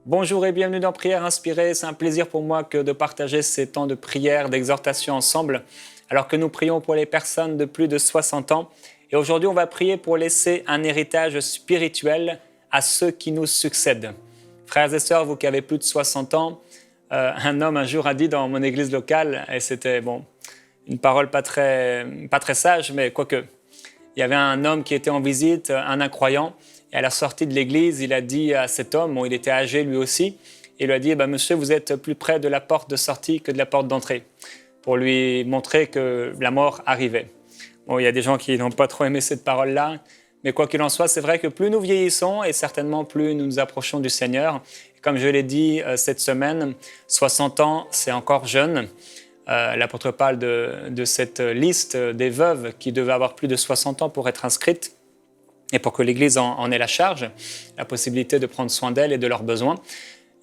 Bonjour et bienvenue dans Prière Inspirée. C'est un plaisir pour moi de partager ces temps de prière, d'exhortation ensemble, alors que nous prions pour les personnes de plus de 60 ans. Et aujourd'hui, on va prier pour laisser un héritage spirituel à ceux qui nous succèdent. Frères et sœurs, vous qui avez plus de 60 ans, un homme un jour a dit dans mon église locale, et c'était une parole pas très sage, mais quoique, il y avait un homme qui était en visite, un incroyant, et à la sortie de l'église, il a dit à cet homme, il était âgé lui aussi, il lui a dit, monsieur, vous êtes plus près de la porte de sortie que de la porte d'entrée, pour lui montrer que la mort arrivait. Il y a des gens qui n'ont pas trop aimé cette parole-là, mais quoi qu'il en soit, c'est vrai que plus nous vieillissons, et certainement plus nous nous approchons du Seigneur. Et comme je l'ai dit cette semaine, 60 ans, c'est encore jeune. L'apôtre parle de cette liste des veuves qui devaient avoir plus de 60 ans pour être inscrites et pour que l'Église en ait la charge, la possibilité de prendre soin d'elles et de leurs besoins.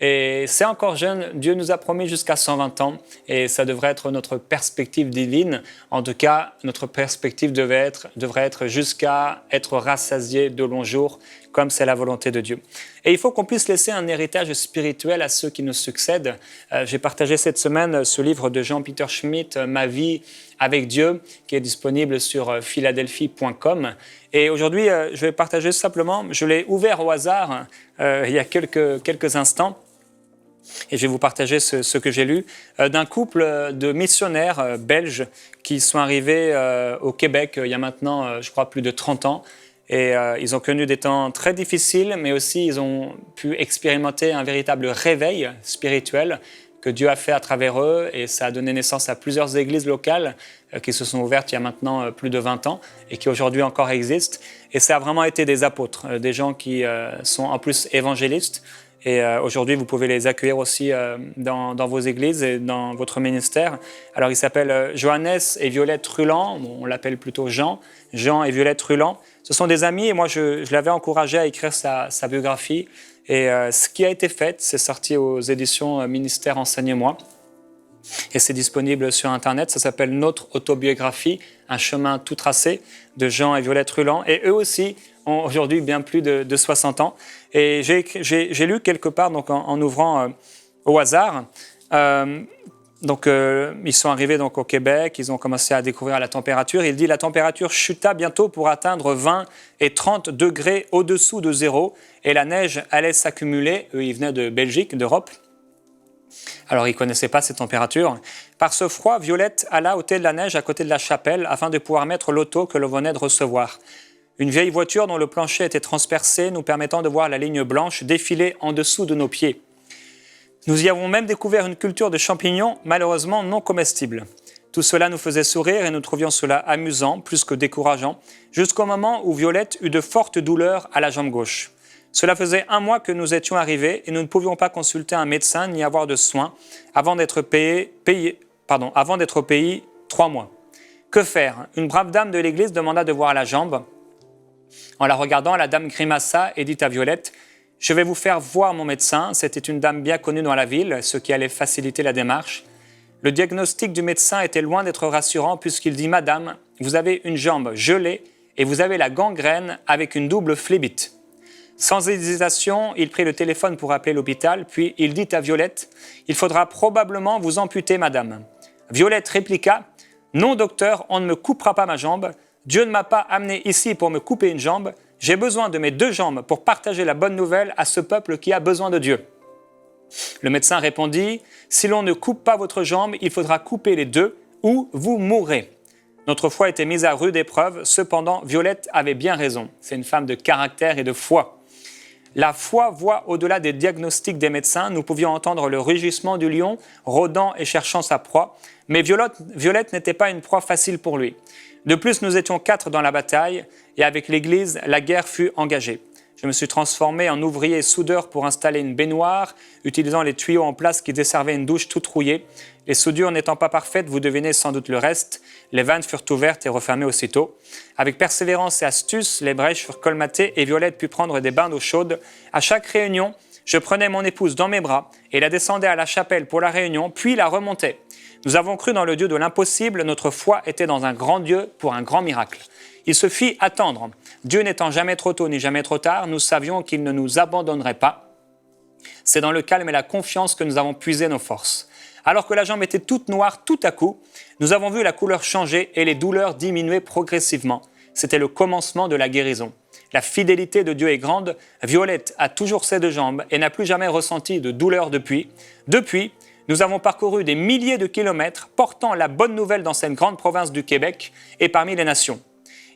Et c'est encore jeune, Dieu nous a promis jusqu'à 120 ans et ça devrait être notre perspective divine. En tout cas, notre perspective devrait être jusqu'à être rassasié de longs jours, comme c'est la volonté de Dieu. Et il faut qu'on puisse laisser un héritage spirituel à ceux qui nous succèdent. J'ai partagé cette semaine ce livre de Jean-Peter Schmidt, Ma vie avec Dieu, qui est disponible sur philadelphie.com. Et aujourd'hui, je vais partager simplement, je l'ai ouvert au hasard il y a quelques instants, et je vais vous partager ce que j'ai lu, d'un couple de missionnaires belges qui sont arrivés au Québec il y a maintenant, je crois, plus de 30 ans. Et ils ont connu des temps très difficiles, mais aussi ils ont pu expérimenter un véritable réveil spirituel que Dieu a fait à travers eux. Et ça a donné naissance à plusieurs églises locales qui se sont ouvertes il y a maintenant plus de 20 ans et qui aujourd'hui encore existent. Et ça a vraiment été des apôtres, des gens qui sont en plus évangélistes. Et aujourd'hui, vous pouvez les accueillir aussi dans vos églises et dans votre ministère. Alors, ils s'appellent Johannes et Violette Ruland. On l'appelle plutôt Jean et Violette Ruland. Ce sont des amis et moi, je l'avais encouragé à écrire sa biographie. Et ce qui a été fait, c'est sorti aux éditions Ministère Enseigne-moi. Et c'est disponible sur Internet. Ça s'appelle Notre autobiographie, un chemin tout tracé de Jean et Violette Ruland. Et eux aussi ont aujourd'hui bien plus de 60 ans. Et j'ai lu quelque part, donc en ouvrant au hasard, ils sont arrivés donc au Québec, ils ont commencé à découvrir la température. Il dit la température chuta bientôt pour atteindre 20 et 30 degrés au-dessous de zéro. Et la neige allait s'accumuler. Eux, ils venaient de Belgique, d'Europe. Alors, ils ne connaissaient pas ces températures. Par ce froid, Violette alla ôter de la neige à côté de la chapelle afin de pouvoir mettre l'auto que l'on venait de recevoir. Une vieille voiture dont le plancher était transpercé, nous permettant de voir la ligne blanche défiler en dessous de nos pieds. Nous y avons même découvert une culture de champignons, malheureusement non comestibles. Tout cela nous faisait sourire et nous trouvions cela amusant, plus que décourageant, jusqu'au moment où Violette eut de fortes douleurs à la jambe gauche. Cela faisait 1 mois que nous étions arrivés et nous ne pouvions pas consulter un médecin ni avoir de soins avant d'être au pays 3 mois. Que faire ? Une brave dame de l'église demanda de voir la jambe. En la regardant, la dame grimaça et dit à Violette « Je vais vous faire voir mon médecin ». C'était une dame bien connue dans la ville, ce qui allait faciliter la démarche. Le diagnostic du médecin était loin d'être rassurant puisqu'il dit « Madame, vous avez une jambe gelée et vous avez la gangrène avec une double phlébite ». Sans hésitation, il prit le téléphone pour appeler l'hôpital, puis il dit à Violette « Il faudra probablement vous amputer, madame ». Violette répliqua « Non, docteur, on ne me coupera pas ma jambe. Dieu ne m'a pas amené ici pour me couper une jambe. J'ai besoin de mes 2 jambes pour partager la bonne nouvelle à ce peuple qui a besoin de Dieu. » Le médecin répondit « Si l'on ne coupe pas votre jambe, il faudra couper les 2 ou vous mourrez. » Notre foi était mise à rude épreuve. Cependant, Violette avait bien raison. C'est une femme de caractère et de foi. La foi voit au-delà des diagnostics des médecins. Nous pouvions entendre le rugissement du lion, rôdant et cherchant sa proie. Mais Violette n'était pas une proie facile pour lui. De plus, nous étions 4 dans la bataille et avec l'Église, la guerre fut engagée. Je me suis transformé en ouvrier soudeur pour installer une baignoire, utilisant les tuyaux en place qui desservaient une douche toute rouillée. Les soudures n'étant pas parfaites, vous devinez sans doute le reste. Les vannes furent ouvertes et refermées aussitôt. Avec persévérance et astuce, les brèches furent colmatées et Violette put prendre des bains d'eau chaude. À chaque réunion, je prenais mon épouse dans mes bras et la descendais à la chapelle pour la réunion, puis la remontais. Nous avons cru dans le Dieu de l'impossible. Notre foi était dans un grand Dieu pour un grand miracle. Il se fit attendre. Dieu n'étant jamais trop tôt ni jamais trop tard, nous savions qu'il ne nous abandonnerait pas. C'est dans le calme et la confiance que nous avons puisé nos forces. Alors que la jambe était toute noire tout à coup, nous avons vu la couleur changer et les douleurs diminuer progressivement. C'était le commencement de la guérison. La fidélité de Dieu est grande. Violette a toujours ses deux jambes et n'a plus jamais ressenti de douleur depuis. Depuis, nous avons parcouru des milliers de kilomètres portant la bonne nouvelle dans cette grande province du Québec et parmi les nations.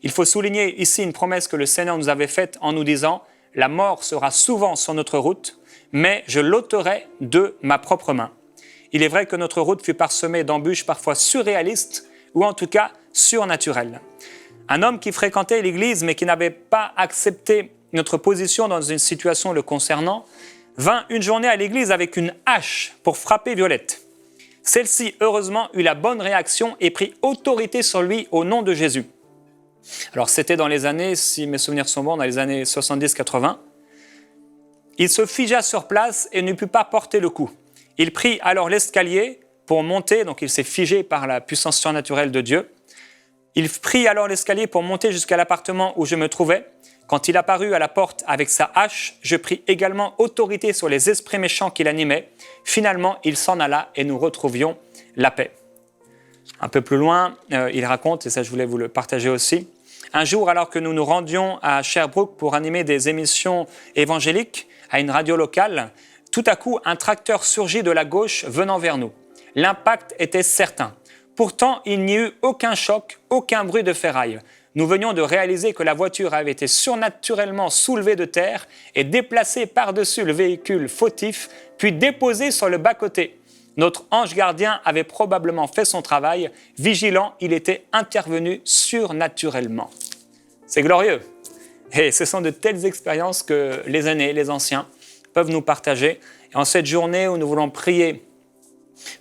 Il faut souligner ici une promesse que le Seigneur nous avait faite en nous disant « La mort sera souvent sur notre route, mais je l'ôterai de ma propre main. » Il est vrai que notre route fut parsemée d'embûches parfois surréalistes ou en tout cas surnaturelles. Un homme qui fréquentait l'Église mais qui n'avait pas accepté notre position dans une situation le concernant, vint une journée à l'Église avec une hache pour frapper Violette. Celle-ci, heureusement, eut la bonne réaction et prit autorité sur lui au nom de Jésus. Alors c'était dans les années, si mes souvenirs sont bons, dans les années 70-80. Il se figea sur place et ne put pas porter le coup. Il prit alors l'escalier pour monter, donc il s'est figé par la puissance surnaturelle de Dieu. Il prit alors l'escalier pour monter jusqu'à l'appartement où je me trouvais. Quand il apparut à la porte avec sa hache, je pris également autorité sur les esprits méchants qui l'animaient. Finalement, il s'en alla et nous retrouvions la paix. Un peu plus loin, il raconte, et ça je voulais vous le partager aussi, un jour alors que nous nous rendions à Sherbrooke pour animer des émissions évangéliques à une radio locale, tout à coup un tracteur surgit de la gauche venant vers nous. L'impact était certain. Pourtant, il n'y eut aucun choc, aucun bruit de ferraille. Nous venions de réaliser que la voiture avait été surnaturellement soulevée de terre et déplacée par-dessus le véhicule fautif, puis déposée sur le bas-côté. Notre ange gardien avait probablement fait son travail. Vigilant, il était intervenu surnaturellement. C'est glorieux. Et ce sont de telles expériences que les aînés, les anciens, peuvent nous partager. Et en cette journée où nous voulons prier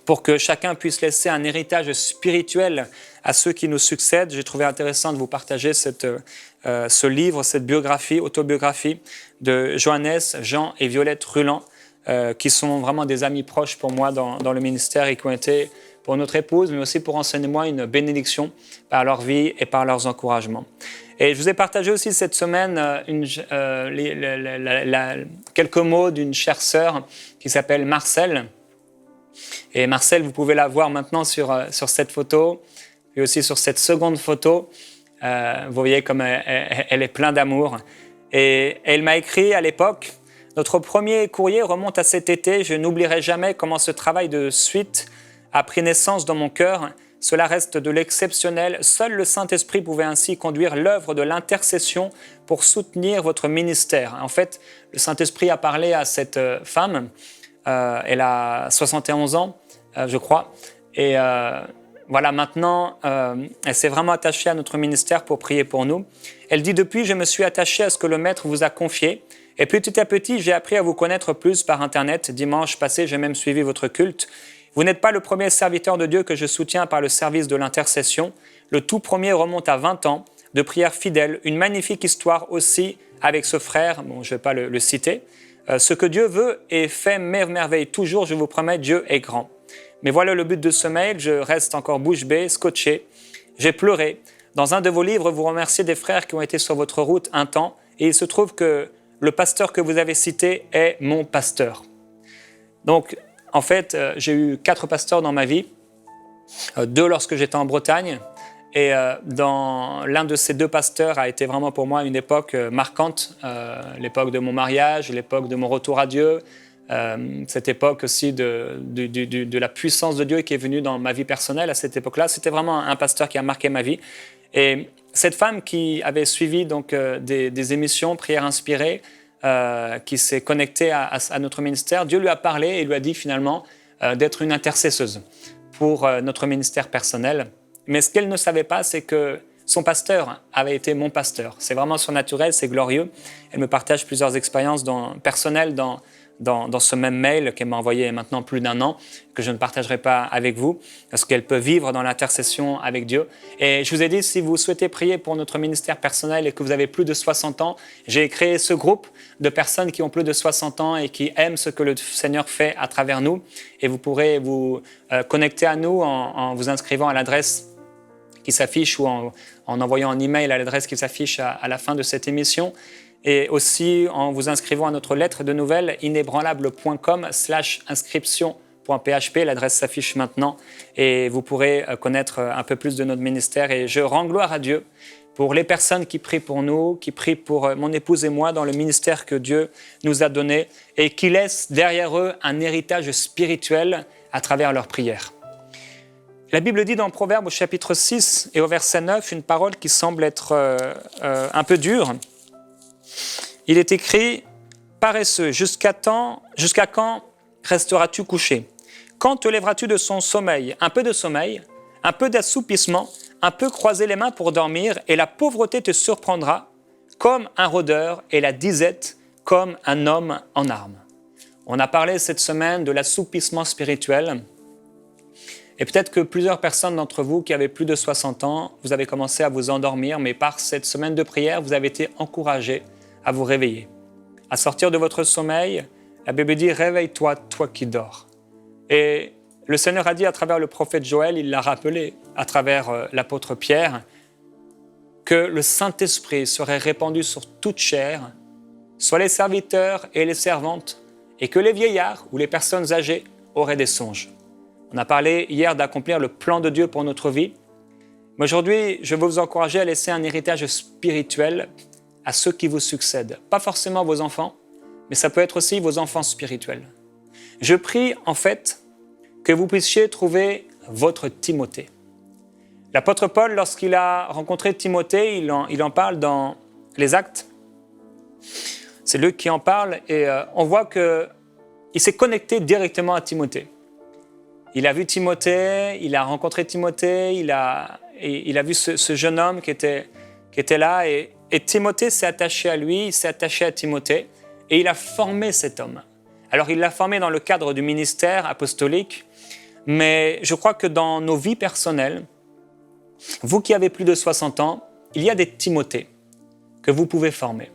pour que chacun puisse laisser un héritage spirituel à ceux qui nous succèdent, j'ai trouvé intéressant de vous partager ce livre, cette biographie, autobiographie de Johannes, Jean et Violette Ruland, qui sont vraiment des amis proches pour moi dans le ministère et qui ont été pour notre épouse, mais aussi pour enseigner-moi une bénédiction par leur vie et par leurs encouragements. Et je vous ai partagé aussi cette semaine quelques mots d'une chère sœur qui s'appelle Marcel. Et Marcel, vous pouvez la voir maintenant sur cette photo, et aussi sur cette seconde photo. Vous voyez comme elle est pleine d'amour. Et elle m'a écrit à l'époque, notre premier courrier remonte à cet été. Je n'oublierai jamais comment ce travail de suite a pris naissance dans mon cœur. Cela reste de l'exceptionnel. Seul le Saint-Esprit pouvait ainsi conduire l'œuvre de l'intercession pour soutenir votre ministère. En fait, le Saint-Esprit a parlé à cette femme. Elle a 71 ans, je crois. Et voilà, maintenant, elle s'est vraiment attachée à notre ministère pour prier pour nous. Elle dit « Depuis, je me suis attachée à ce que le Maître vous a confié. Et petit à petit, j'ai appris à vous connaître plus par Internet. Dimanche passé, j'ai même suivi votre culte. Vous n'êtes pas le premier serviteur de Dieu que je soutiens par le service de l'intercession. Le tout premier remonte à 20 ans de prière fidèle. Une magnifique histoire aussi avec ce frère. Bon, je ne vais pas le citer. Ce que Dieu veut et fait merveille toujours, je vous promets, Dieu est grand. Mais voilà le but de ce mail, je reste encore bouche bée, scotché. J'ai pleuré. Dans un de vos livres, vous remerciez des frères qui ont été sur votre route un temps et il se trouve que le pasteur que vous avez cité est mon pasteur. Donc, en fait, j'ai eu 4 pasteurs dans ma vie, 2 lorsque j'étais en Bretagne. Et l'un de ces 2 pasteurs a été vraiment pour moi une époque marquante, l'époque de mon mariage, l'époque de mon retour à Dieu, cette époque aussi de la puissance de Dieu qui est venue dans ma vie personnelle à cette époque-là. C'était vraiment un pasteur qui a marqué ma vie. Et cette femme qui avait suivi donc, des émissions Prières inspirées, qui s'est connectée à notre ministère, Dieu lui a parlé et lui a dit finalement d'être une intercesseuse pour notre ministère personnel. Mais ce qu'elle ne savait pas, c'est que son pasteur avait été mon pasteur. C'est vraiment surnaturel, c'est glorieux. Elle me partage plusieurs expériences personnelles dans ce même mail qu'elle m'a envoyé maintenant plus d'1 an, que je ne partagerai pas avec vous, parce qu'elle peut vivre dans l'intercession avec Dieu. Et je vous ai dit, si vous souhaitez prier pour notre ministère personnel et que vous avez plus de 60 ans, j'ai créé ce groupe de personnes qui ont plus de 60 ans et qui aiment ce que le Seigneur fait à travers nous. Et vous pourrez vous connecter à nous en vous inscrivant à l'adresse qui s'affiche ou en envoyant un email à l'adresse qui s'affiche à la fin de cette émission. et aussi en vous inscrivant à notre lettre de nouvelles inébranlable.com/inscription.php. L'adresse s'affiche maintenant et vous pourrez connaître un peu plus de notre ministère. Et je rends gloire à Dieu pour les personnes qui prient pour nous, qui prient pour mon épouse et moi dans le ministère que Dieu nous a donné et qui laissent derrière eux un héritage spirituel à travers leurs prières. La Bible dit dans Proverbes au chapitre 6 et au verset 9 une parole qui semble être un peu dure. Il est écrit « Paresseux, jusqu'à quand resteras-tu couché? Quand te lèveras-tu de son sommeil? Un peu de sommeil, un peu d'assoupissement, un peu croiser les mains pour dormir, et la pauvreté te surprendra comme un rôdeur et la disette comme un homme en armes. » On a parlé cette semaine de l'assoupissement spirituel. Et peut-être que plusieurs personnes d'entre vous qui avaient plus de 60 ans, vous avez commencé à vous endormir, mais par cette semaine de prière, vous avez été encouragés à vous réveiller, à sortir de votre sommeil. La Bible dit « Réveille-toi, toi qui dors ». Et le Seigneur a dit à travers le prophète Joël, il l'a rappelé à travers l'apôtre Pierre, que le Saint-Esprit serait répandu sur toute chair, soit les serviteurs et les servantes, et que les vieillards ou les personnes âgées auraient des songes. On a parlé hier d'accomplir le plan de Dieu pour notre vie. Mais aujourd'hui, je veux vous encourager à laisser un héritage spirituel à ceux qui vous succèdent. Pas forcément vos enfants, mais ça peut être aussi vos enfants spirituels. Je prie en fait que vous puissiez trouver votre Timothée. L'apôtre Paul, lorsqu'il a rencontré Timothée, il en parle dans les Actes. C'est Luc qui en parle et on voit qu'il s'est connecté directement à Timothée. Il a vu Timothée, il a rencontré Timothée, il a vu ce jeune homme qui était là et Timothée s'est attaché à lui, il s'est attaché à Timothée et il a formé cet homme. Alors il l'a formé dans le cadre du ministère apostolique, mais je crois que dans nos vies personnelles, vous qui avez plus de 60 ans, il y a des Timothées que vous pouvez former.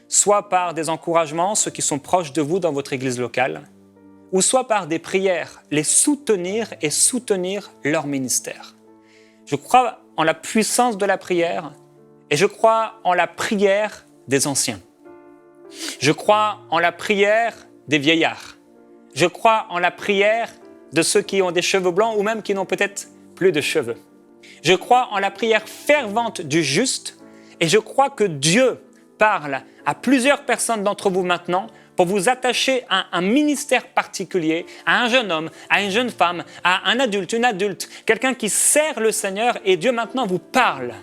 Soit par des encouragements, ceux qui sont proches de vous dans votre église locale, ou soit par des prières, les soutenir et soutenir leur ministère. Je crois en la puissance de la prière et je crois en la prière des anciens. Je crois en la prière des vieillards. Je crois en la prière de ceux qui ont des cheveux blancs ou même qui n'ont peut-être plus de cheveux. Je crois en la prière fervente du juste et je crois que Dieu parle à plusieurs personnes d'entre vous maintenant pour vous attacher à un ministère particulier, à un jeune homme, à une jeune femme, à un adulte, une adulte, quelqu'un qui sert le Seigneur et Dieu maintenant vous parle.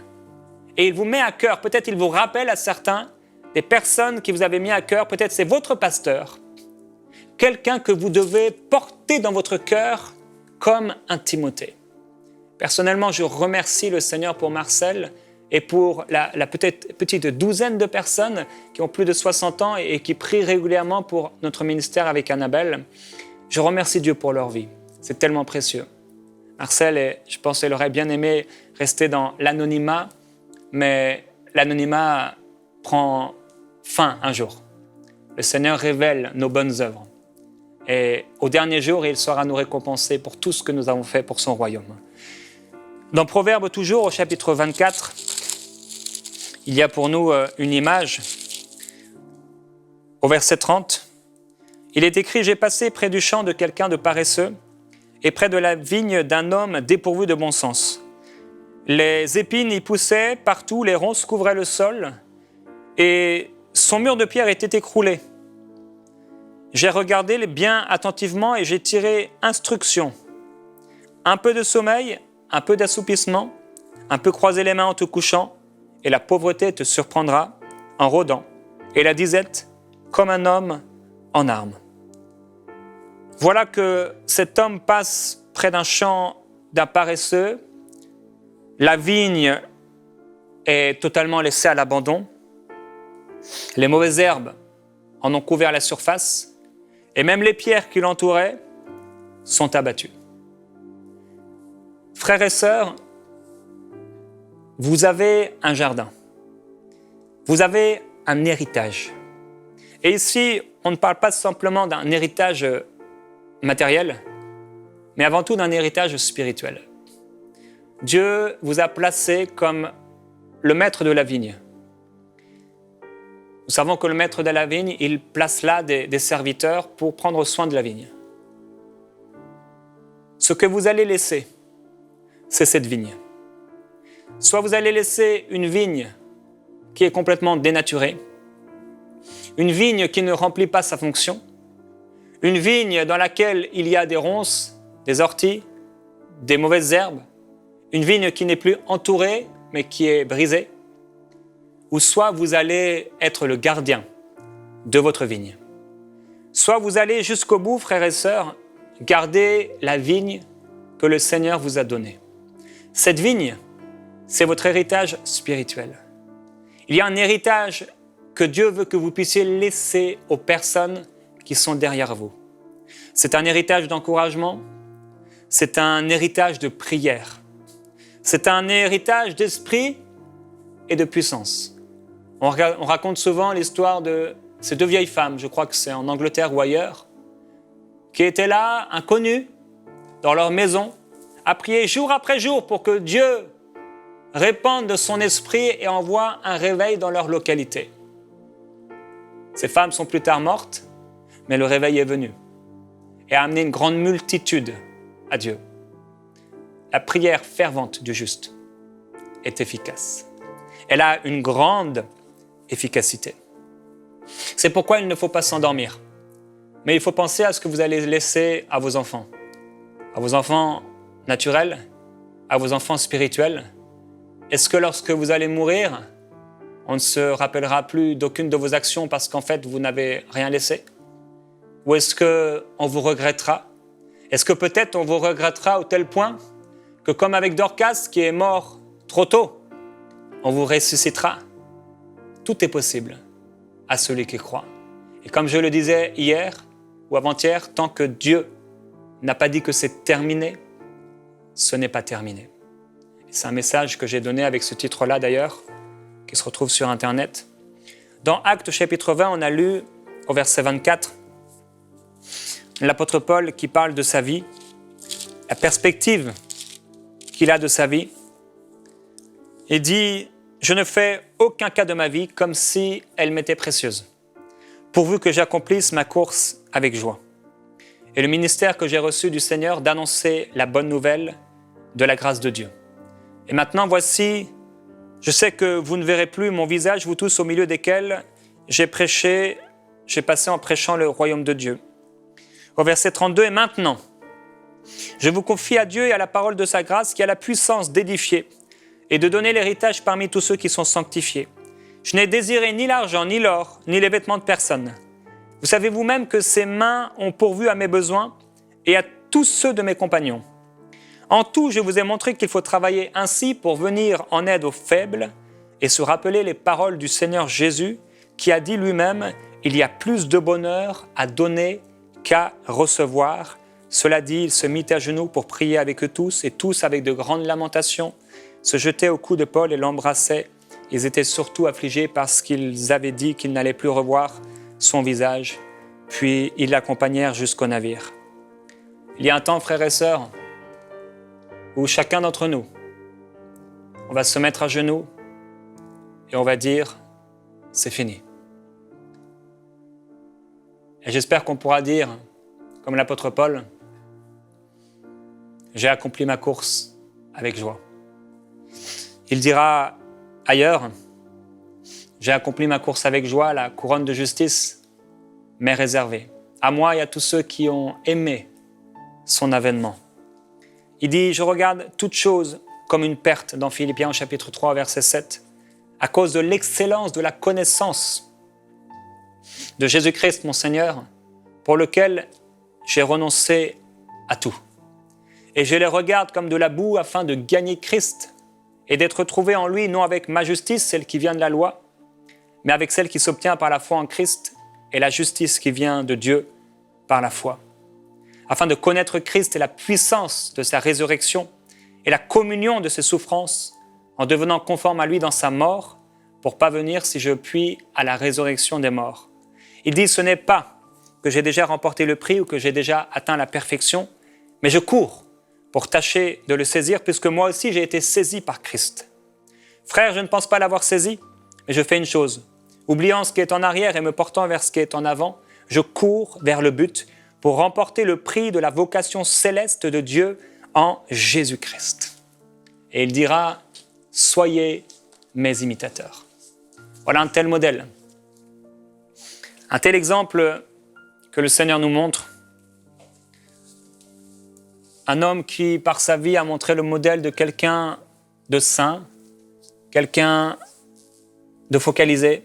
Et il vous met à cœur, peut-être il vous rappelle à certains, des personnes qui vous avez mis à cœur, peut-être c'est votre pasteur, quelqu'un que vous devez porter dans votre cœur comme un Timothée. Personnellement, je remercie le Seigneur pour Marcel, et pour la peut-être petite douzaine de personnes qui ont plus de 60 ans et qui prient régulièrement pour notre ministère avec Annabelle, je remercie Dieu pour leur vie. C'est tellement précieux. Marcel, je pense qu'elle aurait bien aimé rester dans l'anonymat, mais l'anonymat prend fin un jour. Le Seigneur révèle nos bonnes œuvres. Et au dernier jour, il saura nous récompenser pour tout ce que nous avons fait pour son royaume. Dans Proverbes toujours, au chapitre 24, il y a pour nous une image. Au verset 30, il est écrit « J'ai passé près du champ de quelqu'un de paresseux et près de la vigne d'un homme dépourvu de bon sens. Les épines y poussaient partout, les ronces couvraient le sol et son mur de pierre était écroulé. J'ai regardé bien attentivement et j'ai tiré instruction. Un peu de sommeil, un peu d'assoupissement, un peu croiser les mains en te couchant, et la pauvreté te surprendra en rôdant, et la disette comme un homme en armes. » Voilà que cet homme passe près d'un champ d'un paresseux. La vigne est totalement laissée à l'abandon. Les mauvaises herbes en ont couvert la surface, et même les pierres qui l'entouraient sont abattues. Frères et sœurs, vous avez un jardin, vous avez un héritage. Et ici, on ne parle pas simplement d'un héritage matériel, mais avant tout d'un héritage spirituel. Dieu vous a placé comme le maître de la vigne. Nous savons que le maître de la vigne, il place là des serviteurs pour prendre soin de la vigne. Ce que vous allez laisser, c'est cette vigne. Soit vous allez laisser une vigne qui est complètement dénaturée, une vigne qui ne remplit pas sa fonction, une vigne dans laquelle il y a des ronces, des orties, des mauvaises herbes, une vigne qui n'est plus entourée mais qui est brisée, ou soit vous allez être le gardien de votre vigne. Soit vous allez jusqu'au bout, frères et sœurs, garder la vigne que le Seigneur vous a donnée. Cette vigne, c'est votre héritage spirituel. Il y a un héritage que Dieu veut que vous puissiez laisser aux personnes qui sont derrière vous. C'est un héritage d'encouragement, c'est un héritage de prière, c'est un héritage d'esprit et de puissance. On raconte souvent l'histoire de ces deux vieilles femmes, je crois que c'est en Angleterre ou ailleurs, qui étaient là, inconnues, dans leur maison, à prier jour après jour pour que Dieu répande de son esprit et envoie un réveil dans leur localité. Ces femmes sont plus tard mortes, mais le réveil est venu et a amené une grande multitude à Dieu. La prière fervente du juste est efficace. Elle a une grande efficacité. C'est pourquoi il ne faut pas s'endormir. Mais il faut penser à ce que vous allez laisser à vos enfants naturels, à vos enfants spirituels. Est-ce que lorsque vous allez mourir, on ne se rappellera plus d'aucune de vos actions parce qu'en fait, vous n'avez rien laissé? Ou est-ce qu'on vous regrettera? Est-ce que peut-être on vous regrettera au tel point que comme avec Dorcas qui est mort trop tôt, on vous ressuscitera? Tout est possible à celui qui croit. Et comme je le disais hier ou avant-hier, tant que Dieu n'a pas dit que c'est terminé, ce n'est pas terminé. Et c'est un message que j'ai donné avec ce titre-là d'ailleurs, qui se retrouve sur Internet. Dans Actes chapitre 20, on a lu au verset 24, l'apôtre Paul qui parle de sa vie, la perspective qu'il a de sa vie. Il dit « Je ne fais aucun cas de ma vie comme si elle m'était précieuse, pourvu que j'accomplisse ma course avec joie. Et le ministère que j'ai reçu du Seigneur d'annoncer la bonne nouvelle de la grâce de Dieu. Et maintenant, voici, je sais que vous ne verrez plus mon visage, vous tous au milieu desquels j'ai passé en prêchant le royaume de Dieu. » Au verset 32, « Et maintenant, je vous confie à Dieu et à la parole de sa grâce qui a la puissance d'édifier et de donner l'héritage parmi tous ceux qui sont sanctifiés. Je n'ai désiré ni l'argent, ni l'or, ni les vêtements de personne. Vous savez vous-même que ces mains ont pourvu à mes besoins et à tous ceux de mes compagnons. En tout, je vous ai montré qu'il faut travailler ainsi pour venir en aide aux faibles et se rappeler les paroles du Seigneur Jésus qui a dit lui-même « Il y a plus de bonheur à donner qu'à recevoir. » Cela dit, il se mit à genoux pour prier avec eux tous, et tous, avec de grandes lamentations, se jetaient au cou de Paul et l'embrassaient. Ils étaient surtout affligés parce qu'ils avaient dit qu'ils n'allaient plus revoir son visage. Puis ils l'accompagnèrent jusqu'au navire. Il y a un temps, frères et sœurs, où chacun d'entre nous, on va se mettre à genoux et on va dire « c'est fini ». Et j'espère qu'on pourra dire, comme l'apôtre Paul, « j'ai accompli ma course avec joie ». Il dira ailleurs, « j'ai accompli ma course avec joie, la couronne de justice m'est réservée, à moi et à tous ceux qui ont aimé son avènement. » Il dit, « je regarde toute chose comme une perte » dans Philippiens chapitre 3, verset 7, à cause de l'excellence de la connaissance de Jésus-Christ, mon Seigneur, pour lequel j'ai renoncé à tout. Et je les regarde comme de la boue afin de gagner Christ et d'être trouvé en lui, non avec ma justice, celle qui vient de la loi, mais avec celle qui s'obtient par la foi en Christ et la justice qui vient de Dieu par la foi. Afin de connaître Christ et la puissance de sa résurrection et la communion de ses souffrances, en devenant conforme à lui dans sa mort, pour parvenir, si je puis, à la résurrection des morts. Il dit, ce n'est pas que j'ai déjà remporté le prix ou que j'ai déjà atteint la perfection, mais je cours pour tâcher de le saisir, puisque moi aussi j'ai été saisi par Christ. Frère, je ne pense pas l'avoir saisi, mais je fais une chose. oubliant ce qui est en arrière et me portant vers ce qui est en avant, je cours vers le but pour remporter le prix de la vocation céleste de Dieu en Jésus-Christ. Et il dira, soyez mes imitateurs. Voilà un tel modèle, un tel exemple que le Seigneur nous montre. Un homme qui, par sa vie, a montré le modèle de quelqu'un de saint, quelqu'un de focalisé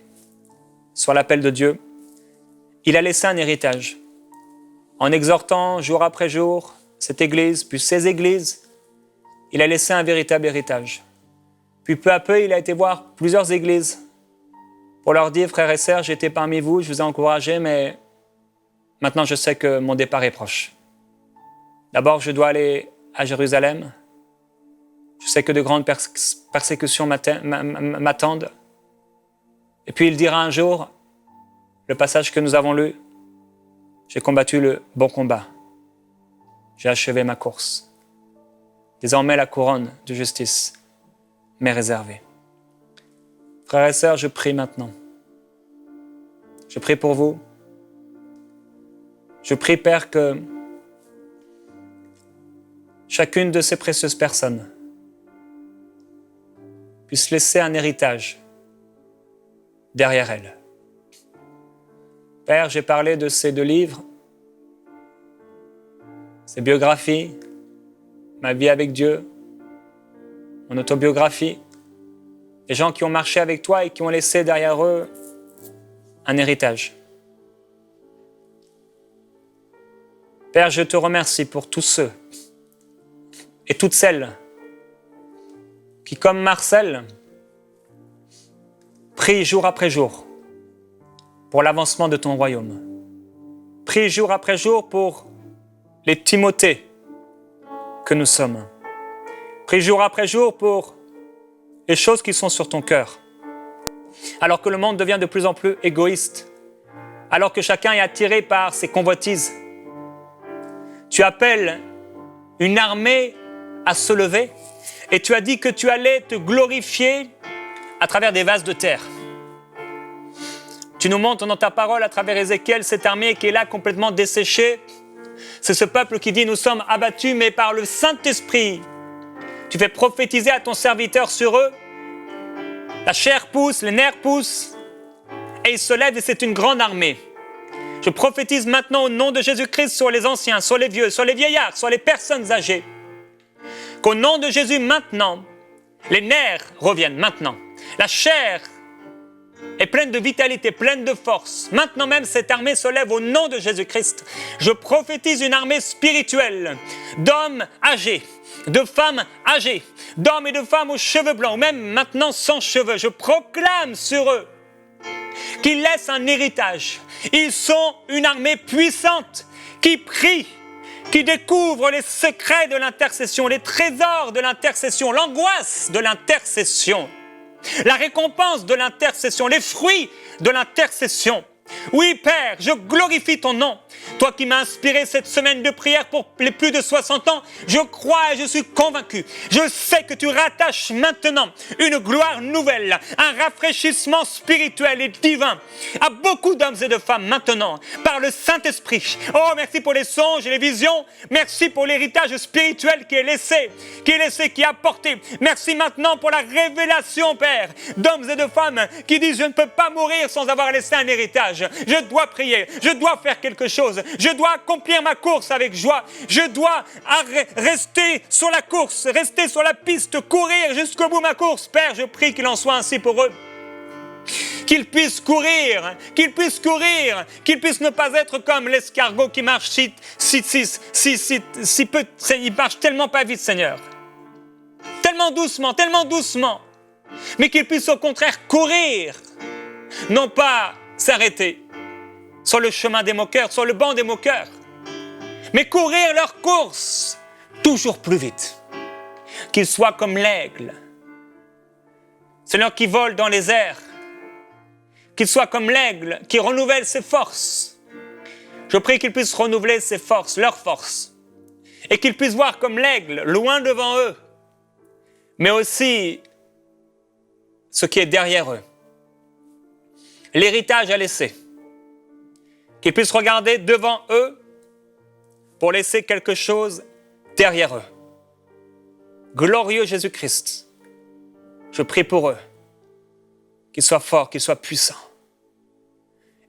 sur l'appel de Dieu. Il a laissé un héritage en exhortant jour après jour cette église, puis ces églises. Il a laissé un véritable héritage. Puis peu à peu, il a été voir plusieurs églises pour leur dire, frères et sœurs, j'étais parmi vous, je vous ai encouragés, mais maintenant je sais que mon départ est proche. D'abord, je dois aller à Jérusalem. Je sais que de grandes persécutions m'attendent. Et puis il dira un jour, le passage que nous avons lu, j'ai combattu le bon combat. J'ai achevé ma course. Désormais, la couronne de justice m'est réservée. Frères et sœurs, je prie maintenant. Je prie pour vous. Je prie, Père, que chacune de ces précieuses personnes puisse laisser un héritage derrière elle. Père, j'ai parlé de ces 2 livres, ces biographies, ma vie avec Dieu, mon autobiographie, les gens qui ont marché avec toi et qui ont laissé derrière eux un héritage. Père, je te remercie pour tous ceux et toutes celles qui, comme Marcel, prient jour après jour pour l'avancement de ton royaume. Prie jour après jour pour les Timothées que nous sommes. Prie jour après jour pour les choses qui sont sur ton cœur. Alors que le monde devient de plus en plus égoïste, alors que chacun est attiré par ses convoitises, tu appelles une armée à se lever et tu as dit que tu allais te glorifier à travers des vases de terre. Tu nous montres dans ta parole à travers Ézéchiel cette armée qui est là complètement desséchée. C'est ce peuple qui dit nous sommes abattus, mais par le Saint-Esprit, tu fais prophétiser à ton serviteur sur eux. La chair pousse, les nerfs poussent et ils se lèvent et c'est une grande armée. Je prophétise maintenant au nom de Jésus-Christ sur les anciens, sur les vieux, sur les vieillards, sur les personnes âgées. Qu'au nom de Jésus maintenant, les nerfs reviennent maintenant. La chair est pleine de vitalité, pleine de force. Maintenant même, cette armée se lève au nom de Jésus-Christ. Je prophétise une armée spirituelle d'hommes âgés, de femmes âgées, d'hommes et de femmes aux cheveux blancs, ou même maintenant sans cheveux. Je proclame sur eux qu'ils laissent un héritage. Ils sont une armée puissante qui prie, qui découvre les secrets de l'intercession, les trésors de l'intercession, l'angoisse de l'intercession, la récompense de l'intercession, les fruits de l'intercession. Oui, Père, je glorifie ton nom. Toi qui m'as inspiré cette semaine de prière pour les plus de 60 ans, je crois et je suis convaincu. Je sais que tu rattaches maintenant une gloire nouvelle, un rafraîchissement spirituel et divin à beaucoup d'hommes et de femmes maintenant, par le Saint-Esprit. Oh, merci pour les songes et les visions. Merci pour l'héritage spirituel qui est laissé, qui est apporté. Merci maintenant pour la révélation, Père, d'hommes et de femmes qui disent « Je ne peux pas mourir sans avoir laissé un héritage. Je dois prier, je dois faire quelque chose, je dois accomplir ma course avec joie, je dois rester sur la course, rester sur la piste, courir jusqu'au bout ma course. Père, je prie qu'il en soit ainsi pour eux. Qu'ils puissent courir, qu'ils puissent ne pas être comme l'escargot qui marche si peu, il marche tellement pas vite, Seigneur. Tellement doucement, mais qu'ils puissent au contraire courir, non pas s'arrêter sur le chemin des moqueurs, sur le banc des moqueurs, mais courir leur course toujours plus vite. Qu'ils soient comme l'aigle, Seigneur, qui vole dans les airs, qu'ils soient comme l'aigle qui renouvelle ses forces. Je prie qu'ils puissent renouveler ses forces, leurs forces, et qu'ils puissent voir comme l'aigle, loin devant eux, mais aussi ce qui est derrière eux. l'héritage à laisser. Qu'ils puissent regarder devant eux pour laisser quelque chose derrière eux. Glorieux Jésus-Christ, je prie pour eux, qu'ils soient forts, qu'ils soient puissants.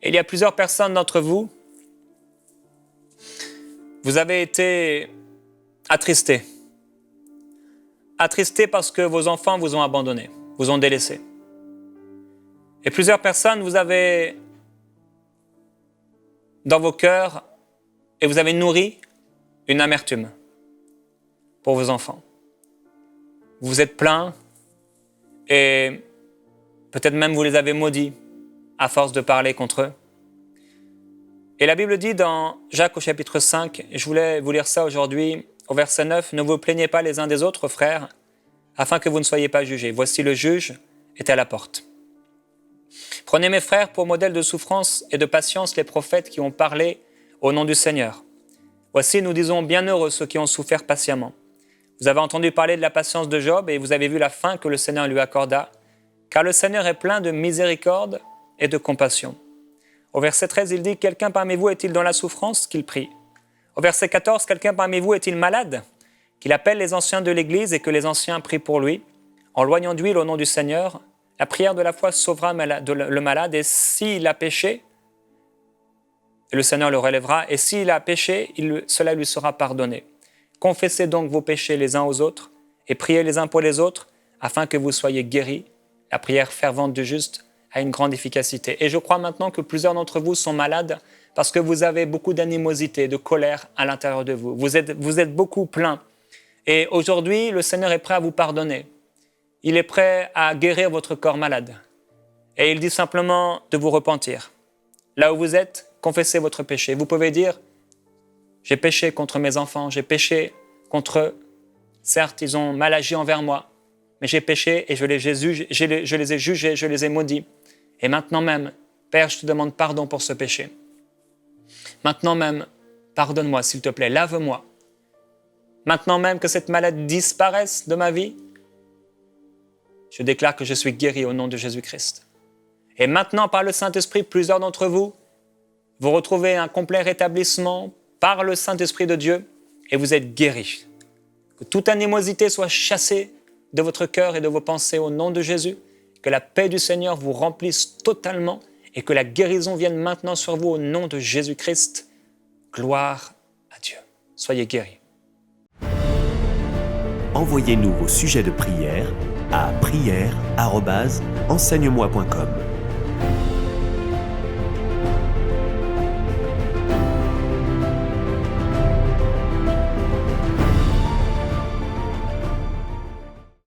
Et il y a plusieurs personnes d'entre vous, vous avez été attristés. Attristés parce que vos enfants vous ont abandonné, vous ont délaissé. Et plusieurs personnes, vous avez dans vos cœurs et vous avez nourri une amertume pour vos enfants. Vous êtes pleins et peut-être même vous les avez maudits à force de parler contre eux. Et la Bible dit dans Jacques au chapitre 5, et je voulais vous lire ça aujourd'hui, au verset 9, « Ne vous plaignez pas les uns des autres, frères, afin que vous ne soyez pas jugés. Voici le juge est à la porte. Prenez mes frères pour modèle de souffrance et de patience les prophètes qui ont parlé au nom du Seigneur. Voici, nous disons, bienheureux ceux qui ont souffert patiemment. Vous avez entendu parler de la patience de Job et vous avez vu la fin que le Seigneur lui accorda, car le Seigneur est plein de miséricorde et de compassion. » Au verset 13, il dit « Quelqu'un parmi vous est-il dans la souffrance? Qu'il prie. » Au verset 14, « Quelqu'un parmi vous est-il malade? Qu'il appelle les anciens de l'Église et que les anciens prient pour lui, en loignant d'huile au nom du Seigneur. La prière de la foi sauvera le malade, et s'il a péché, le Seigneur le relèvera, et s'il a péché, cela lui sera pardonné. Confessez donc vos péchés les uns aux autres, et priez les uns pour les autres, afin que vous soyez guéris. La prière fervente du juste a une grande efficacité. Et je crois maintenant que plusieurs d'entre vous sont malades parce que vous avez beaucoup d'animosité, de colère à l'intérieur de vous. Vous êtes beaucoup pleins. Et aujourd'hui, le Seigneur est prêt à vous pardonner. Il est prêt à guérir votre corps malade. Et il dit simplement de vous repentir. Là où vous êtes, confessez votre péché. Vous pouvez dire, j'ai péché contre mes enfants, j'ai péché contre eux. Certes, ils ont mal agi envers moi, mais j'ai péché et je les ai jugés, je les ai maudits. Et maintenant même, Père, je te demande pardon pour ce péché. Maintenant même, pardonne-moi s'il te plaît, lave-moi. Maintenant même que cette maladie disparaisse de ma vie, je déclare que je suis guéri au nom de Jésus-Christ. Et maintenant, par le Saint-Esprit, plusieurs d'entre vous, vous retrouvez un complet rétablissement par le Saint-Esprit de Dieu et vous êtes guéris. Que toute animosité soit chassée de votre cœur et de vos pensées au nom de Jésus. Que la paix du Seigneur vous remplisse totalement et que la guérison vienne maintenant sur vous au nom de Jésus-Christ. Gloire à Dieu. Soyez guéris. Envoyez-nous vos sujets de prière à prière@enseigne-moi.com.